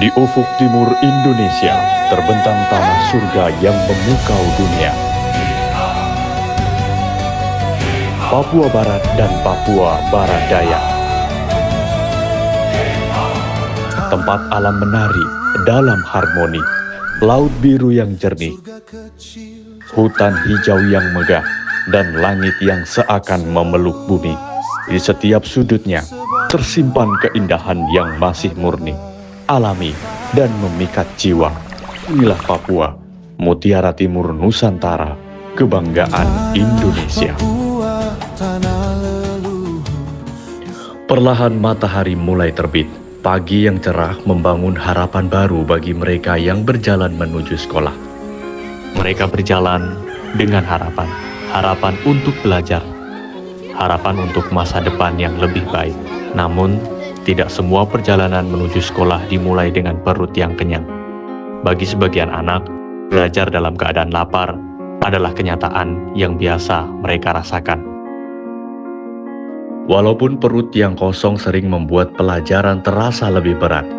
Di ufuk timur Indonesia terbentang tanah surga yang memukau dunia. Papua Barat dan Papua Barat Daya. Tempat alam menari dalam harmoni, laut biru yang jernih, hutan hijau yang megah, dan langit yang seakan memeluk bumi. Di setiap sudutnya tersimpan keindahan yang masih murni, alami, dan memikat jiwa. Inilah Papua, mutiara timur Nusantara, kebanggaan Indonesia. Perlahan matahari mulai terbit. Pagi yang cerah membangun harapan baru bagi mereka yang berjalan menuju sekolah. Mereka berjalan dengan harapan, harapan untuk belajar, harapan untuk masa depan yang lebih baik. Namun, tidak semua perjalanan menuju sekolah dimulai dengan perut yang kenyang. Bagi sebagian anak, belajar dalam keadaan lapar adalah kenyataan yang biasa mereka rasakan. Walaupun perut yang kosong sering membuat pelajaran terasa lebih berat,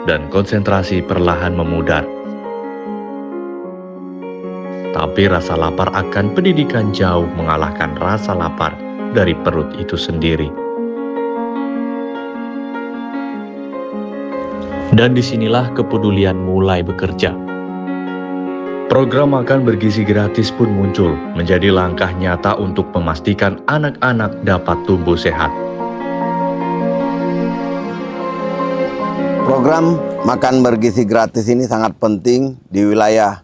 dan konsentrasi perlahan memudar. Tapi rasa lapar akan pendidikan jauh mengalahkan rasa lapar dari perut itu sendiri. Dan disinilah kepedulian mulai bekerja. Program makan bergizi gratis pun muncul, menjadi langkah nyata untuk memastikan anak-anak dapat tumbuh sehat. Program makan bergizi gratis ini sangat penting di wilayah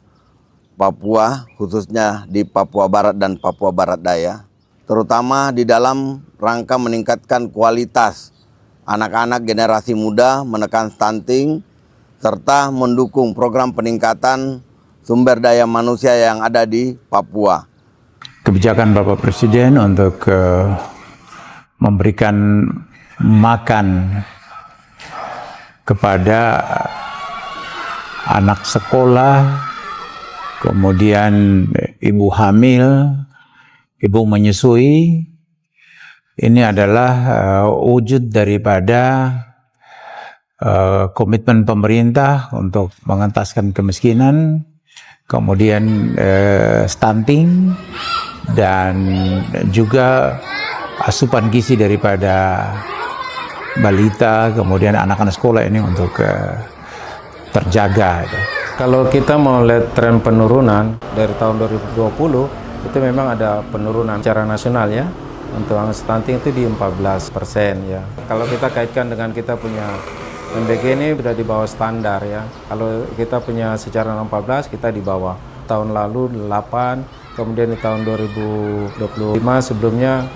Papua, khususnya di Papua Barat dan Papua Barat Daya, terutama di dalam rangka meningkatkan kualitas anak-anak generasi muda, menekan stunting, serta mendukung program peningkatan sumber daya manusia yang ada di Papua. Kebijakan Bapak Presiden untuk memberikan makan kepada anak sekolah, kemudian ibu hamil, ibu menyusui, ini adalah wujud daripada komitmen pemerintah untuk mengentaskan kemiskinan, kemudian stunting, dan juga asupan gizi daripada balita, kemudian anak-anak sekolah ini untuk terjaga. Kalau kita mau lihat tren penurunan dari tahun 2020, itu memang ada penurunan secara nasional ya. Untuk angka stunting itu di 14% ya. Kalau kita kaitkan dengan kita punya MBG ini sudah di bawah standar ya. Kalau kita punya secara 14, kita di bawah. Tahun lalu 8, kemudian di tahun 2025 sebelumnya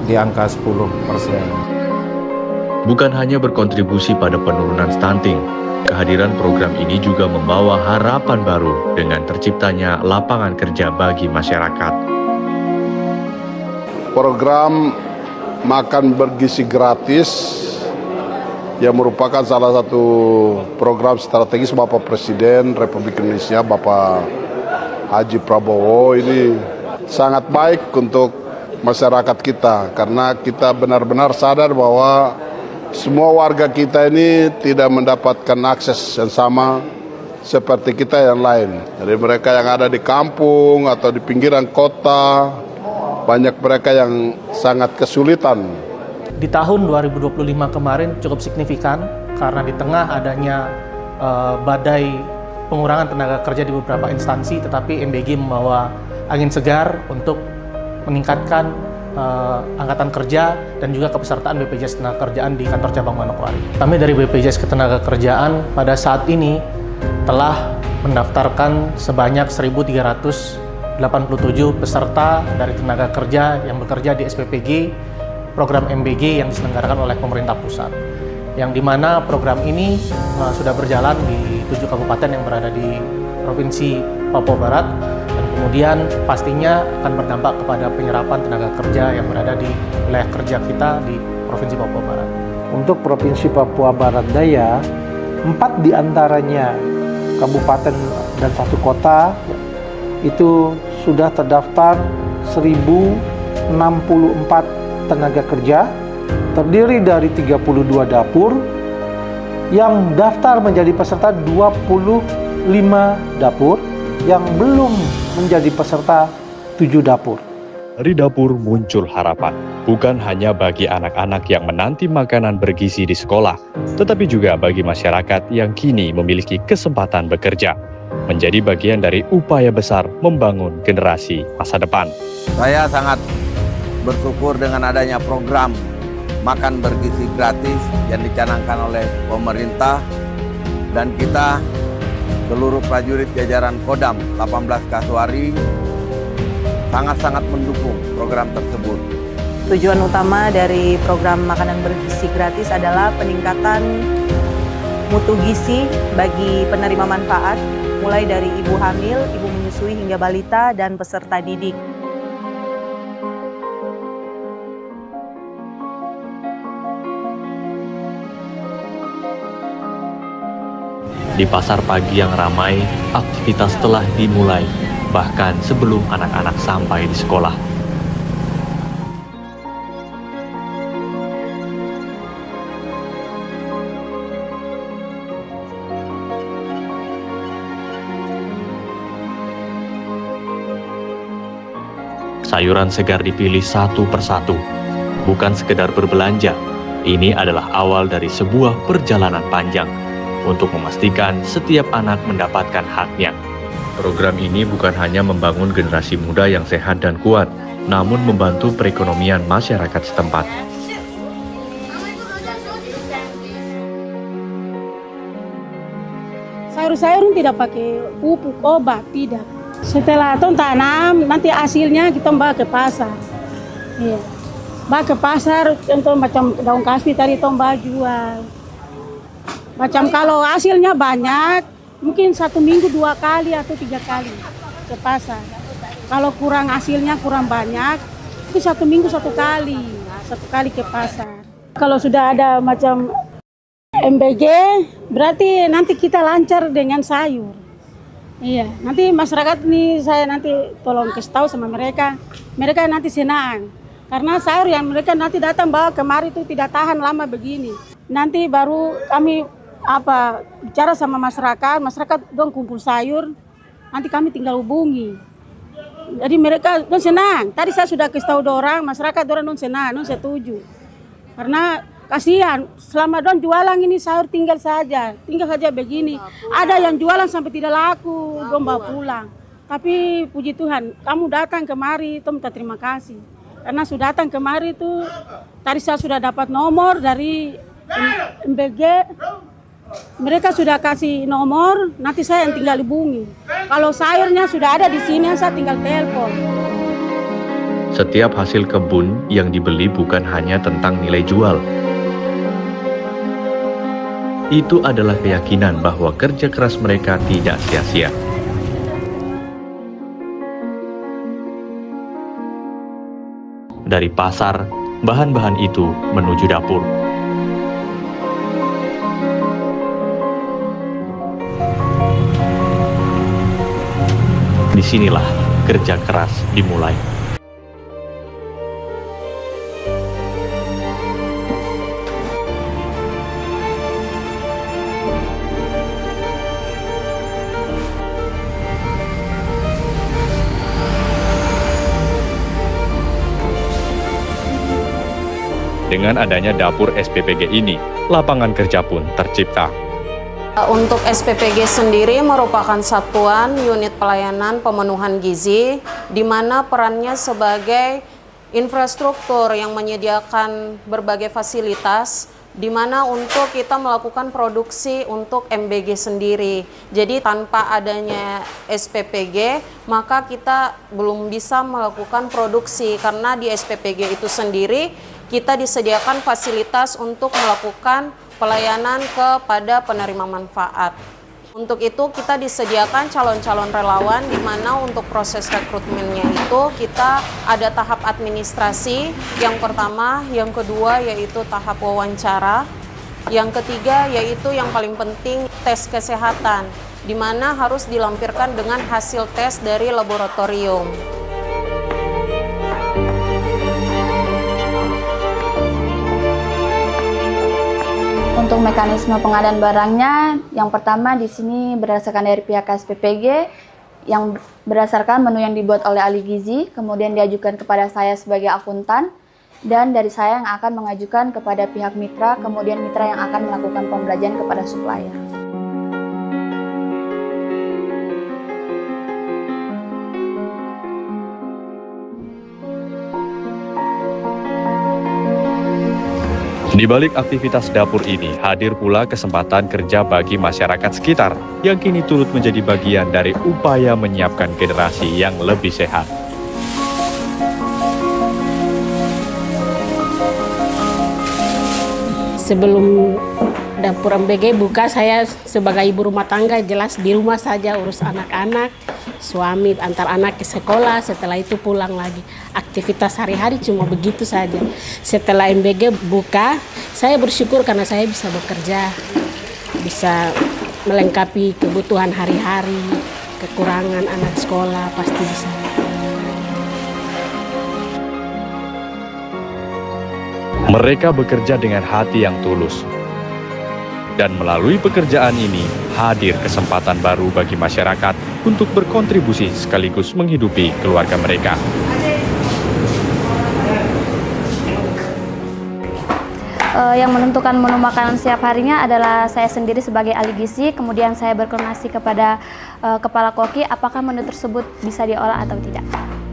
di angka 10%. Bukan hanya berkontribusi pada penurunan stunting, kehadiran program ini juga membawa harapan baru dengan terciptanya lapangan kerja bagi masyarakat. Program makan bergizi gratis yang merupakan salah satu program strategis Bapak Presiden Republik Indonesia, Bapak Haji Prabowo, ini sangat baik untuk masyarakat kita, karena kita benar-benar sadar bahwa semua warga kita ini tidak mendapatkan akses yang sama seperti kita yang lain. Jadi mereka yang ada di kampung atau di pinggiran kota, banyak mereka yang sangat kesulitan. Di tahun 2025 kemarin cukup signifikan karena di tengah adanya badai pengurangan tenaga kerja di beberapa instansi, tetapi MBG membawa angin segar untuk meningkatkan angkatan kerja dan juga kepesertaan BPJS Ketenagakerjaan di kantor cabang Manokwari. Kami dari BPJS Ketenagakerjaan pada saat ini telah mendaftarkan sebanyak 1.387 peserta dari tenaga kerja yang bekerja di SPPG program MBG yang diselenggarakan oleh pemerintah pusat, yang dimana program ini sudah berjalan di 7 kabupaten yang berada di Provinsi Papua Barat, dan kemudian pastinya akan berdampak kepada penyerapan tenaga kerja yang berada di wilayah kerja kita di Provinsi Papua Barat. Untuk Provinsi Papua Barat Daya, 4 diantaranya kabupaten dan 1 kota itu sudah terdaftar 1.064 tenaga kerja, terdiri dari 32 dapur, Yang daftar menjadi peserta 25 dapur, yang belum menjadi peserta 7 dapur. Dari dapur muncul harapan, bukan hanya bagi anak-anak yang menanti makanan bergizi di sekolah, tetapi juga bagi masyarakat yang kini memiliki kesempatan bekerja, menjadi bagian dari upaya besar membangun generasi masa depan. Saya sangat bersyukur dengan adanya program makan bergizi gratis yang dicanangkan oleh pemerintah, dan kita seluruh prajurit jajaran Kodam 18 Kasuari sangat-sangat mendukung program tersebut. Tujuan utama dari program makanan bergizi gratis adalah peningkatan mutu gizi bagi penerima manfaat, mulai dari ibu hamil, ibu menyusui hingga balita dan peserta didik. Di pasar pagi yang ramai, aktivitas telah dimulai, bahkan sebelum anak-anak sampai di sekolah. Sayuran segar dipilih satu persatu, bukan sekedar berbelanja. Ini adalah awal dari sebuah perjalanan panjang untuk memastikan setiap anak mendapatkan haknya. Program ini bukan hanya membangun generasi muda yang sehat dan kuat, namun membantu perekonomian masyarakat setempat. Sayur-sayur tidak pakai pupuk, obat, tidak. Setelah tanam, nanti hasilnya kita bawa ke pasar. Iya. Bawa ke pasar, contoh macam daun kaspi tadi bawa jual. Macam kalau hasilnya banyak, mungkin 1 minggu 2 kali atau 3 kali ke pasar. Kalau kurang hasilnya kurang banyak, itu 1 minggu 1 kali, 1 kali ke pasar. Kalau sudah ada macam MBG, berarti nanti kita lancar dengan sayur. Iya, nanti masyarakat nih saya nanti tolong kasih tahu sama mereka, mereka nanti senang. Karena sayur yang mereka nanti datang bawa kemari itu tidak tahan lama begini. Nanti baru kami bicara sama masyarakat dong kumpul sayur, nanti kami tinggal hubungi. Jadi mereka dong senang. Tadi saya sudah kasih tahu dorang, masyarakat dorang dong senang, dong setuju. Karena kasihan, selama dong jualan ini sayur tinggal saja begini. Ada yang jualan sampai tidak laku, dong bawa pulang. Tapi puji Tuhan, kamu datang kemari, itu minta terima kasih. Karena sudah datang kemari itu, tadi saya sudah dapat nomor dari MBG. Mereka sudah kasih nomor, nanti saya yang tinggal hubungi. Kalau sayurnya sudah ada di sini, saya tinggal telepon. Setiap hasil kebun yang dibeli bukan hanya tentang nilai jual. Itu adalah keyakinan bahwa kerja keras mereka tidak sia-sia. Dari pasar, bahan-bahan itu menuju dapur. Disinilah kerja keras dimulai. Dengan adanya dapur SPPG ini, lapangan kerja pun tercipta. Untuk SPPG sendiri merupakan satuan unit pelayanan pemenuhan gizi, di mana perannya sebagai infrastruktur yang menyediakan berbagai fasilitas, di mana untuk kita melakukan produksi untuk MBG sendiri. Jadi tanpa adanya SPPG, maka kita belum bisa melakukan produksi, karena di SPPG itu sendiri kita disediakan fasilitas untuk melakukan pelayanan kepada penerima manfaat. Untuk itu kita disediakan calon-calon relawan, di mana untuk proses rekrutmennya itu kita ada tahap administrasi yang pertama, yang kedua yaitu tahap wawancara, yang ketiga yaitu yang paling penting tes kesehatan, di mana harus dilampirkan dengan hasil tes dari laboratorium. Untuk mekanisme pengadaan barangnya, yang pertama di sini berdasarkan dari pihak SPPG, yang berdasarkan menu yang dibuat oleh ahli gizi, kemudian diajukan kepada saya sebagai akuntan, dan dari saya yang akan mengajukan kepada pihak mitra, kemudian mitra yang akan melakukan pembelajaran kepada supplier. Di balik aktivitas dapur ini, hadir pula kesempatan kerja bagi masyarakat sekitar yang kini turut menjadi bagian dari upaya menyiapkan generasi yang lebih sehat. Sebelum dapur MBG buka, saya sebagai ibu rumah tangga jelas di rumah saja urus anak-anak, suami antar anak ke sekolah, setelah itu pulang lagi. Aktivitas hari-hari cuma begitu saja. Setelah MBG buka, saya bersyukur karena saya bisa bekerja, bisa melengkapi kebutuhan hari-hari, kekurangan anak sekolah pasti bisa. Mereka bekerja dengan hati yang tulus. Dan melalui pekerjaan ini, hadir kesempatan baru bagi masyarakat untuk berkontribusi sekaligus menghidupi keluarga mereka. Yang menentukan menu makanan setiap harinya adalah saya sendiri sebagai ahli gizi, kemudian saya berkoordinasi kepada kepala koki apakah menu tersebut bisa diolah atau tidak.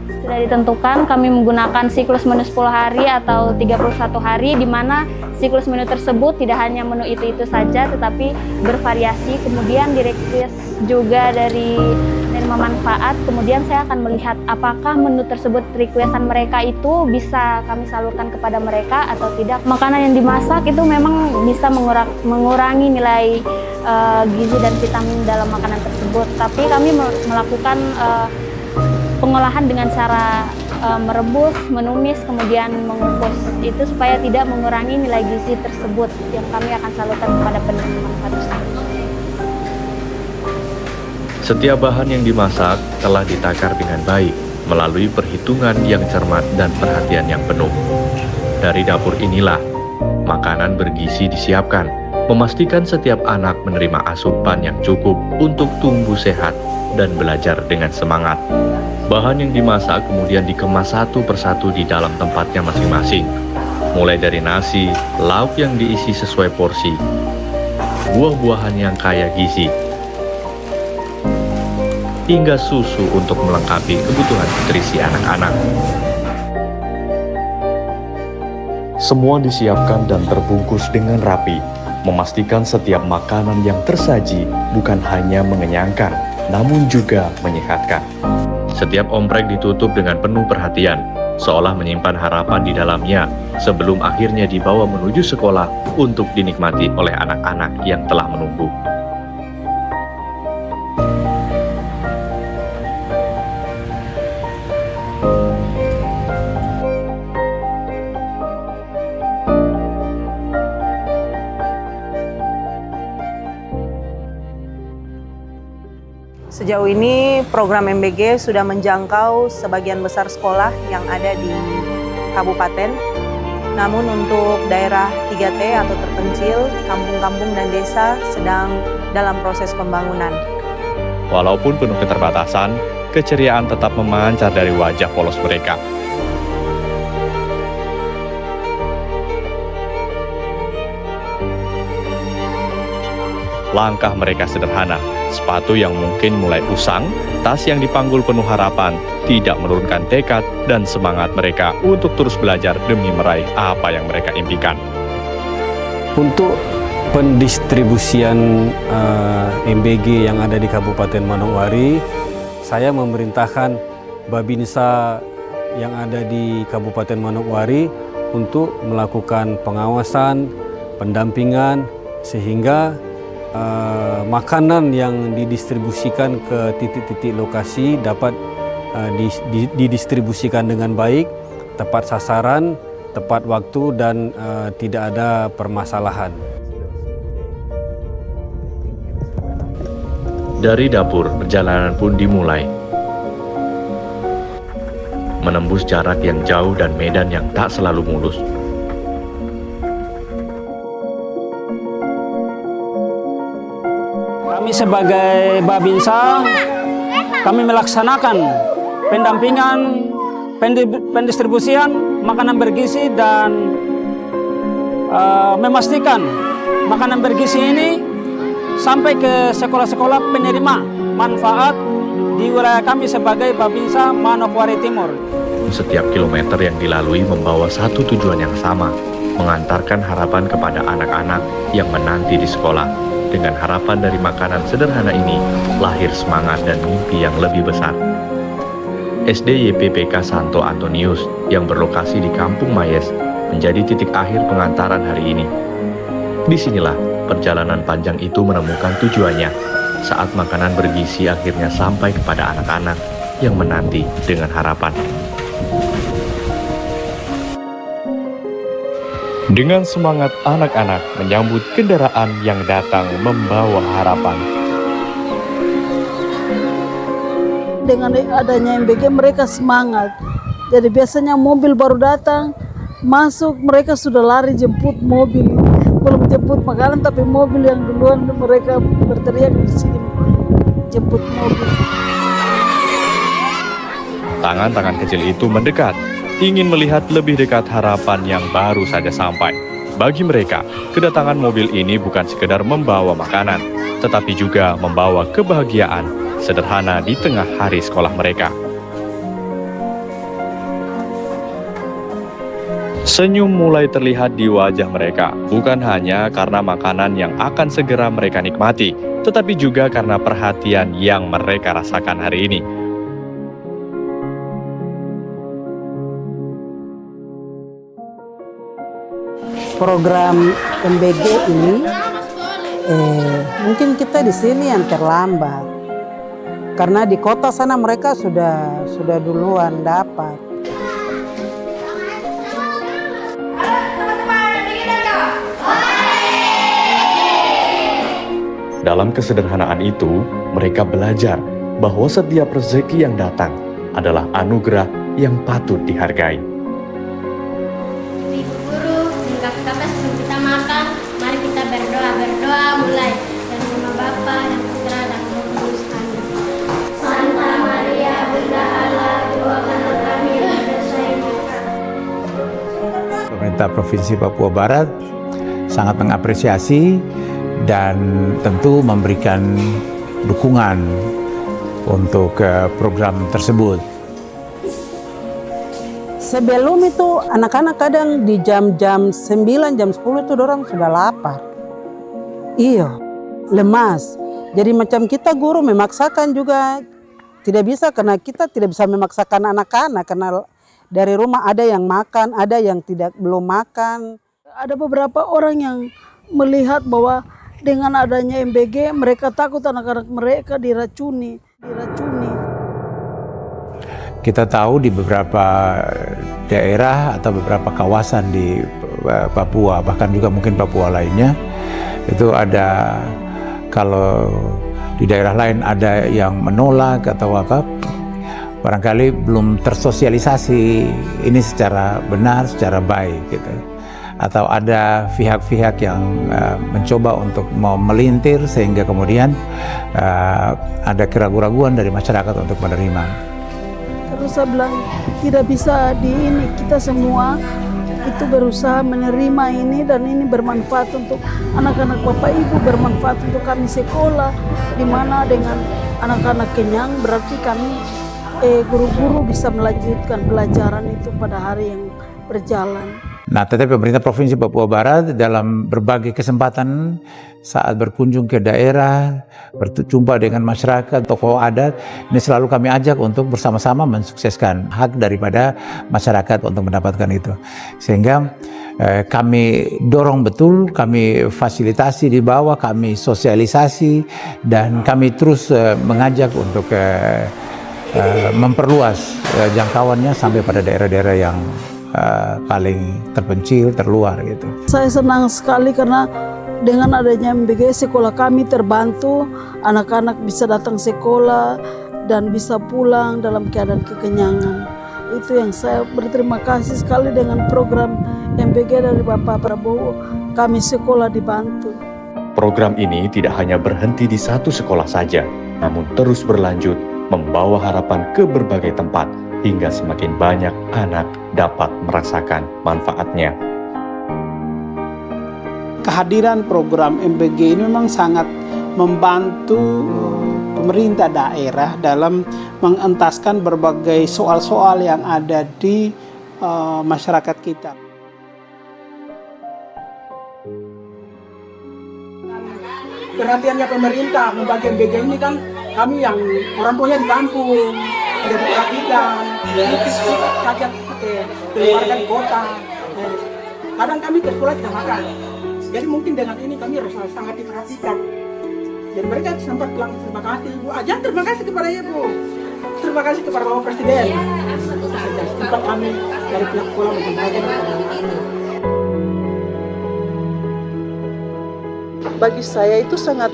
Sudah ditentukan kami menggunakan siklus menu 10 hari atau 31 hari, di mana siklus menu tersebut tidak hanya menu itu-itu saja tetapi bervariasi, kemudian di-request juga dari manfaat, kemudian saya akan melihat apakah menu tersebut requestan mereka itu bisa kami salurkan kepada mereka atau tidak. Makanan yang dimasak itu memang bisa mengurangi nilai gizi dan vitamin dalam makanan tersebut, tapi kami melakukan pengolahan dengan cara merebus, menumis, kemudian mengukus, itu supaya tidak mengurangi nilai gizi tersebut yang kami akan salurkan kepada penerima manfaat tersebut. Setiap bahan yang dimasak telah ditakar dengan baik melalui perhitungan yang cermat dan perhatian yang penuh. Dari dapur inilah makanan bergizi disiapkan, memastikan setiap anak menerima asupan yang cukup untuk tumbuh sehat dan belajar dengan semangat. Bahan yang dimasak kemudian dikemas satu persatu di dalam tempatnya masing-masing. Mulai dari nasi, lauk yang diisi sesuai porsi, buah-buahan yang kaya gizi, hingga susu untuk melengkapi kebutuhan nutrisi anak-anak. Semua disiapkan dan terbungkus dengan rapi, memastikan setiap makanan yang tersaji bukan hanya mengenyangkan, namun juga menyehatkan. Setiap omprek ditutup dengan penuh perhatian, seolah menyimpan harapan di dalamnya sebelum akhirnya dibawa menuju sekolah untuk dinikmati oleh anak-anak yang telah menunggu. Sejauh ini program MBG sudah menjangkau sebagian besar sekolah yang ada di kabupaten. Namun untuk daerah 3T atau terpencil, kampung-kampung dan desa sedang dalam proses pembangunan. Walaupun penuh keterbatasan, keceriaan tetap memancar dari wajah polos mereka. Langkah mereka sederhana, sepatu yang mungkin mulai usang, tas yang dipanggul penuh harapan, tidak menurunkan tekad dan semangat mereka untuk terus belajar demi meraih apa yang mereka impikan. Untuk pendistribusian MBG yang ada di Kabupaten Manokwari, saya memerintahkan Babinsa yang ada di Kabupaten Manokwari untuk melakukan pengawasan, pendampingan, sehingga makanan yang didistribusikan ke titik-titik lokasi dapat didistribusikan dengan baik, tepat sasaran, tepat waktu, dan tidak ada permasalahan. Dari dapur, perjalanan pun dimulai. Menembus jarak yang jauh dan medan yang tak selalu mulus. Kami sebagai Babinsa, kami melaksanakan pendampingan, pendistribusian makanan bergizi dan memastikan makanan bergizi ini sampai ke sekolah-sekolah penerima manfaat di wilayah kami sebagai Babinsa Manokwari Timur. Setiap kilometer yang dilalui membawa satu tujuan yang sama, mengantarkan harapan kepada anak-anak yang menanti di sekolah. Dengan harapan dari makanan sederhana ini, lahir semangat dan mimpi yang lebih besar. SD YPPK Santo Antonius yang berlokasi di Kampung Mayes menjadi titik akhir pengantaran hari ini. Disinilah perjalanan panjang itu menemukan tujuannya saat makanan bergizi akhirnya sampai kepada anak-anak yang menanti dengan harapan. Dengan semangat anak-anak menyambut kendaraan yang datang membawa harapan. Dengan adanya MBG mereka semangat. Jadi biasanya mobil baru datang, masuk mereka sudah lari jemput mobil. Belum jemput makanan tapi mobil yang duluan mereka berteriak di sini jemput mobil. Tangan-tangan kecil itu mendekat, ingin melihat lebih dekat harapan yang baru saja sampai. Bagi mereka, kedatangan mobil ini bukan sekedar membawa makanan, tetapi juga membawa kebahagiaan sederhana di tengah hari sekolah mereka. Senyum mulai terlihat di wajah mereka, bukan hanya karena makanan yang akan segera mereka nikmati, tetapi juga karena perhatian yang mereka rasakan hari ini. Program MBG ini mungkin kita di sini yang terlambat karena di kota sana mereka sudah duluan dapat. Dalam kesederhanaan itu, mereka belajar bahwa setiap rezeki yang datang adalah anugerah yang patut dihargai. Berdoa mulai dari nama Bapa dan Putra dan Roh Kudus. Amin. Santa Maria Bunda Allah, doakanlah kami berdosa ini. Pemerintah Provinsi Papua Barat sangat mengapresiasi dan tentu memberikan dukungan untuk program tersebut. Sebelum itu anak-anak kadang di jam-jam 9, jam 10 itu dorang sudah lapar. Iya, lemas. Jadi macam kita guru memaksakan juga tidak bisa karena kita tidak bisa memaksakan anak-anak karena dari rumah ada yang makan, ada yang belum makan. Ada beberapa orang yang melihat bahwa dengan adanya MBG mereka takut anak-anak mereka diracuni. Kita tahu di beberapa daerah atau beberapa kawasan di Papua, bahkan juga mungkin Papua lainnya, itu ada, kalau di daerah lain ada yang menolak atau apa, barangkali belum tersosialisasi ini secara benar, secara baik gitu. Atau ada pihak-pihak yang mencoba untuk mau melintir sehingga kemudian ada keraguan-raguan dari masyarakat untuk menerima. Terus saya bilang tidak bisa kita semua itu berusaha menerima ini dan ini bermanfaat untuk anak-anak Bapak Ibu, bermanfaat untuk kami sekolah, di mana dengan anak-anak kenyang berarti kami guru-guru bisa melanjutkan pelajaran itu pada hari yang berjalan. Nah, tetapi pemerintah Provinsi Papua Barat dalam berbagai kesempatan saat berkunjung ke daerah, berjumpa dengan masyarakat, tokoh adat, ini selalu kami ajak untuk bersama-sama mensukseskan hak daripada masyarakat untuk mendapatkan itu. Sehingga kami dorong betul, kami fasilitasi di bawah, kami sosialisasi, dan kami terus mengajak untuk memperluas jangkauannya sampai pada daerah-daerah yang paling terpencil, terluar gitu. Saya senang sekali karena dengan adanya MBG sekolah kami terbantu, anak-anak bisa datang sekolah dan bisa pulang dalam keadaan kekenyangan. Itu yang saya berterima kasih sekali dengan program MBG dari Bapak Prabowo, kami sekolah dibantu. Program ini tidak hanya berhenti di satu sekolah saja, namun terus berlanjut membawa harapan ke berbagai tempat hingga semakin banyak anak dapat merasakan manfaatnya. Kehadiran program MBG ini memang sangat membantu pemerintah daerah dalam mengentaskan berbagai soal-soal yang ada di masyarakat kita. Perhatiannya pemerintah membagi MBG ini kan kami yang orang tuanya di kampung tidak diperhatikan, saja keluarga di kota. Kadang kami ke sekolah tidak makan. Jadi mungkin dengan ini kami harus sangat diperhatikan. Dan mereka sempat bilang terima kasih Ibu Aja, terima kasih kepada Ibu, terima kasih kepada Bapak Presiden. Sempat kami dari pihak sekolah menyampaikan ini. Bagi saya itu sangat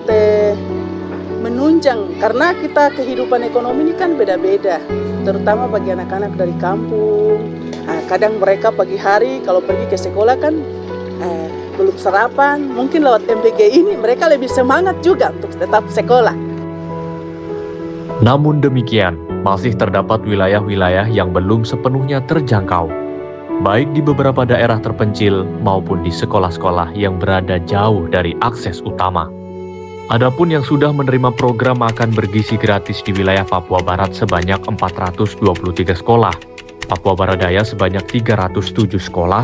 menunjang karena kita kehidupan ekonomi ini kan beda-beda, terutama bagi anak-anak dari kampung. Kadang mereka pagi hari kalau pergi ke sekolah kan belum sarapan, mungkin lewat MBG ini mereka lebih semangat juga untuk tetap sekolah. Namun demikian, masih terdapat wilayah-wilayah yang belum sepenuhnya terjangkau, baik di beberapa daerah terpencil maupun di sekolah-sekolah yang berada jauh dari akses utama. Adapun yang sudah menerima program makan bergizi gratis di wilayah Papua Barat sebanyak 423 sekolah, Papua Barat Daya sebanyak 307 sekolah,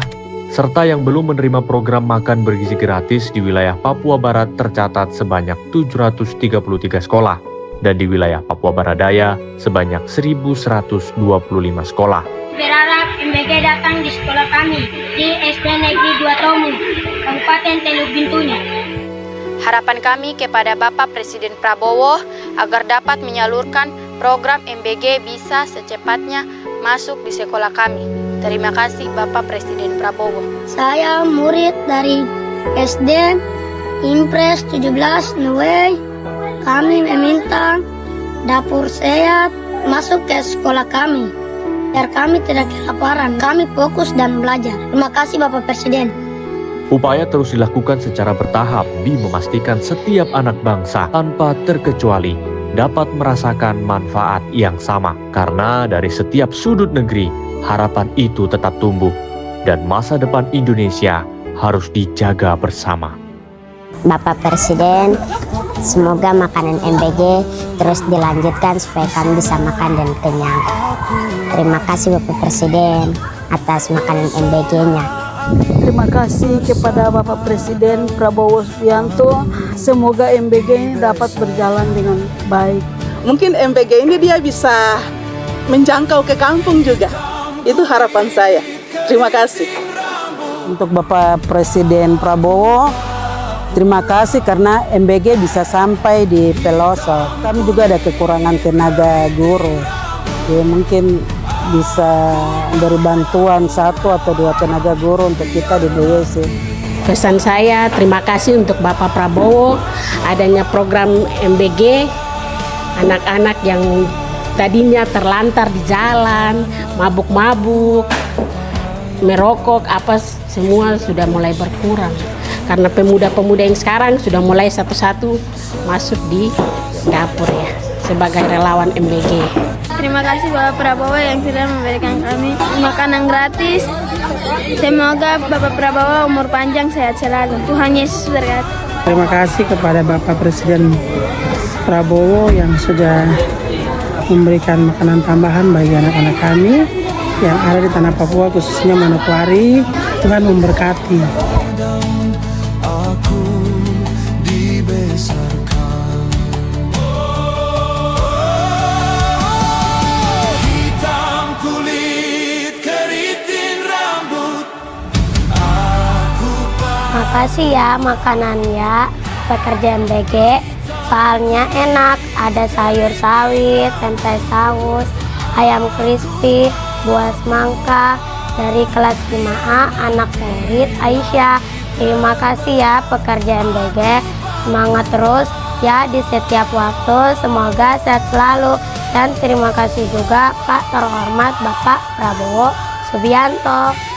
serta yang belum menerima program makan bergizi gratis di wilayah Papua Barat tercatat sebanyak 733 sekolah, dan di wilayah Papua Barat Daya sebanyak 1.125 sekolah. Berharap MBG datang di sekolah kami di SD Negeri 2 Tomu, Kabupaten Teluk Bintunya. Harapan kami kepada Bapak Presiden Prabowo agar dapat menyalurkan program MBG bisa secepatnya masuk di sekolah kami. Terima kasih Bapak Presiden Prabowo. Saya murid dari SD Impres 17 Nuwei. Kami meminta dapur sehat masuk ke sekolah kami, biar kami tidak kelaparan. Kami fokus dan belajar. Terima kasih Bapak Presiden. Upaya terus dilakukan secara bertahap demi memastikan setiap anak bangsa tanpa terkecuali dapat merasakan manfaat yang sama. Karena dari setiap sudut negeri, harapan itu tetap tumbuh dan masa depan Indonesia harus dijaga bersama. Bapak Presiden, semoga makanan MBG terus dilanjutkan supaya kami bisa makan dan kenyang. Terima kasih Bapak Presiden atas makanan MBG-nya. Terima kasih kepada Bapak Presiden Prabowo Subianto. Semoga MBG ini dapat berjalan dengan baik. Mungkin MBG ini dia bisa menjangkau ke kampung juga. Itu harapan saya. Terima kasih. Untuk Bapak Presiden Prabowo, terima kasih karena MBG bisa sampai di pelosok. Kami juga ada kekurangan tenaga guru. Ya, mungkin bisa beri bantuan 1 atau 2 tenaga guru untuk kita di DWC. Pesan saya terima kasih untuk Bapak Prabowo adanya program MBG. Anak-anak yang tadinya terlantar di jalan, mabuk-mabuk, merokok, apa semua sudah mulai berkurang. Karena pemuda-pemuda yang sekarang sudah mulai satu-satu masuk di dapur ya, sebagai relawan MBG. Terima kasih Bapak Prabowo yang sudah memberikan kami makanan gratis. Semoga Bapak Prabowo umur panjang, sehat selalu. Tuhan Yesus berkati. Terima kasih kepada Bapak Presiden Prabowo yang sudah memberikan makanan tambahan bagi anak-anak kami yang ada di tanah Papua, khususnya Manokwari. Tuhan memberkati. Makasih ya makanannya pekerja MBG, soalnya enak, ada sayur sawit, tempe saus, ayam crispy, buah semangka. Dari kelas 5A, anak murid Aisyah. Terima kasih ya pekerja MBG, semangat terus ya di setiap waktu, semoga sehat selalu. Dan terima kasih juga Pak terhormat Bapak Prabowo Subianto.